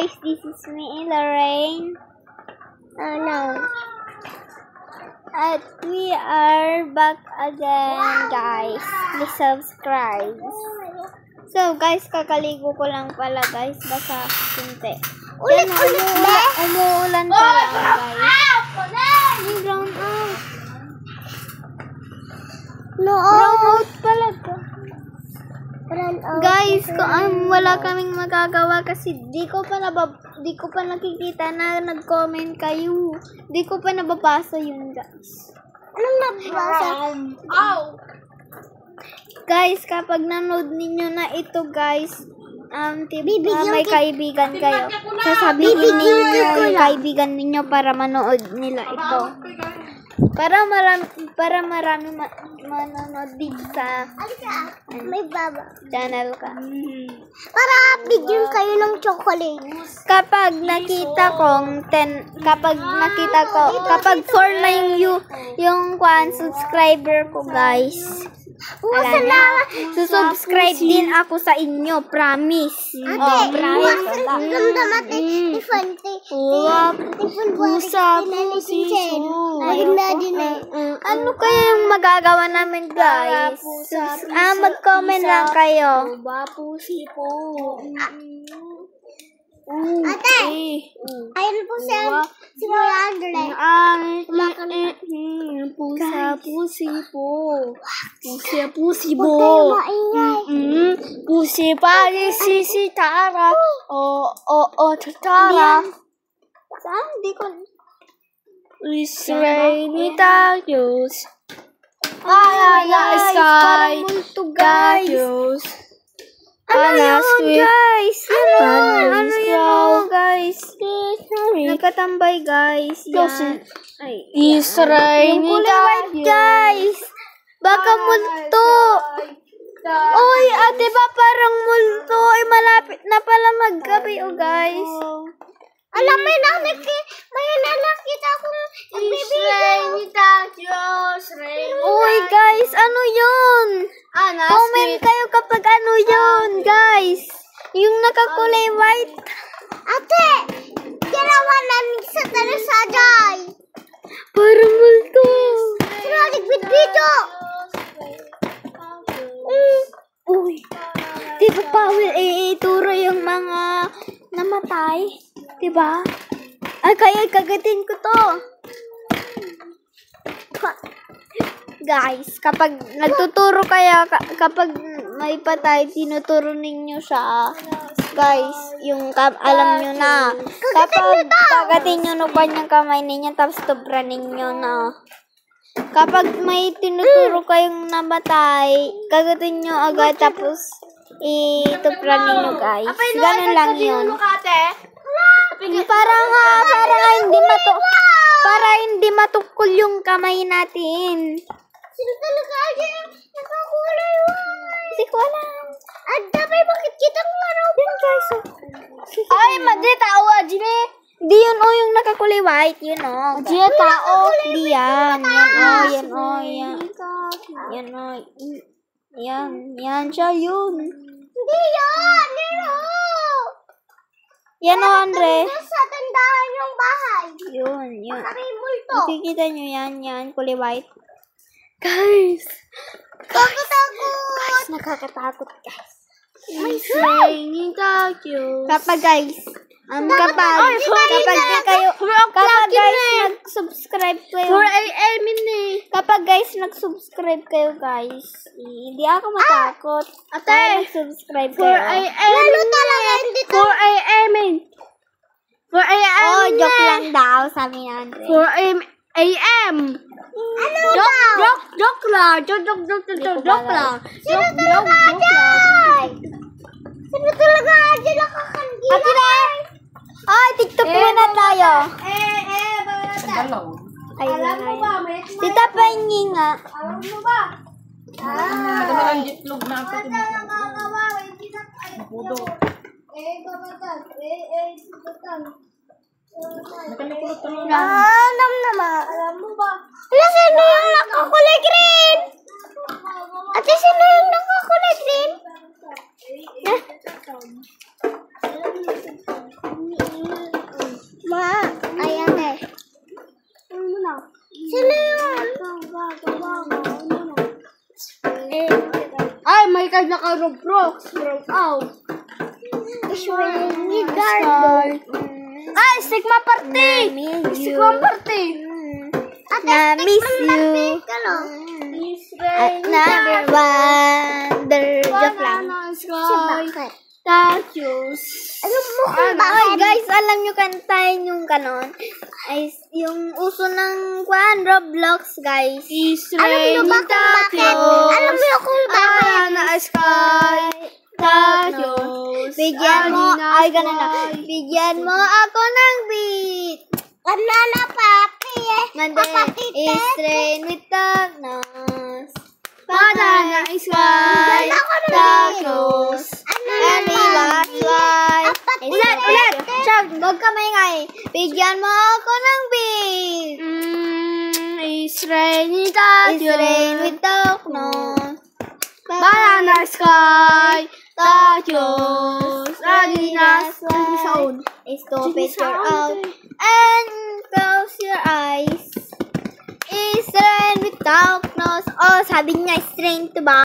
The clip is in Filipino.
guys, this is me, Lorraine. No. At we are back again, guys. Please subscribe. So, guys, kakaligo ko lang pala, guys. Baka kunti. Umuulan pa lang, guys. Yung brown out. Brown out pala to. Guys, wala kaming magagawa kasi di ko pa nakikita na nag-comment kayo. Di ko pa nababasa yun, guys. Anong nababasa? Guys, kapag nanood ninyo na ito, guys, may kaibigan kayo. Sasabihin ninyo yung kaibigan ninyo para manood nila ito. Para marami manonood din sa May baba. channel ka. Para bigyan kayo ng chocolate. Kapag 4 na yung subscriber ko, guys. Susubscribe din ako sa inyo, promise. Promise. Ano kaya yung magagawa namin, guys? Mag-comment lang kayo. Ate, ayun po si Kuya Andre. Pusi po. Pusi pa si Tara. Tara. Saan? Di ko. It's rainy tacos. Sky. Guys. Ano guys? Ano yun, guys? Nagkatambay, guys. Yan. It's rainy tacos. Guys. Baka multo. Oy, ate ba parang multo? Ay, malapit na pala maggabi, guys. Alam mo na, may nakita akong nagbibigay. Uy, guys, ano yun? Comment kayo kapag ano yun, guys. Yung nakakulay white. Ate, ginawa namin sa talasajay. Parang multo. Sino nagbibidyo? Uy, di ba Pawel ituro yung mga namatay? Diba? Ay, kaya kagatin ko to. Guys, kapag nagtuturo kaya, kapag may patay, tinuturo ninyo siya. Guys, yung alam nyo na. Kapag kagatin nyo no kanyang kamay ninyo, tapos tubra ninyo na. Kapag may tinuturo kayong namatay, kagatin nyo agad, tapos itubra ninyo, guys. Ganun lang yun. Para hindi matukol yung kamay natin. Sino talaga yan? Nakakulay white. Hindi ko alam. At dapat bakit kitang Yun, guys. Ay, madre, tao, Ajine. Di yun, yung nakakulay white. Yun, Ajine, tao. Di yan. Yan siya, yun. Hindi yan. Yan, Andre. Sa tandaan yung bahay. Yun. Sabi multo. Nakikita nyo yan, kulay white. Guys. Nakakatakot. Nakakatakot, guys. May swing. Kapag guys, nag-subscribe kayo. 4 AM Kapag guys, nag-subscribe kayo, guys, hindi ako matakot. Ate, nag-subscribe kayo. 4 AM. Lalo talaga hindi 4 AM. 4 AM. Oh, joke lang daw, sabi ni Andre. 4 AM. Ano daw? Joke lang. Joke lang. Sino talaga dyan? Sino talaga dyan nakakandila? Ate na! Ay, TikTok muna tayo. Alam mo ba? Tita Pengi nga. Alam mo ba? Nagkamalang jitlog na ako. Nakakagawa. Napudo. Nakalikulot talaga. Alam naman. Alam mo ba? Wala, sino yung nakakulay green? Ate, sino yung nakakulay green? rocks broke out. Israeli Sigma Party! Sigma Party! Na-miss you. At number one. Joke lang. Ay, guys, alam nyo kantahin yung kanon? Ay, yung uso ng Roblox, guys. Alam mo kung bakit? Bigyan mo, ay ganun na. Bigyan mo ako ng beat. Banana papi Monday is rain with darkness. Banana is white, darkness. And we was white. Ulit. Shout, huwag ka maingay. Bigyan mo ako ng beat. It's rainy Is rain with darkness. Banana sky, darkness, Adidas, sound. Is to picture out and close your eyes. Is rain with darkness. Oh, sabi niya is rain to ba?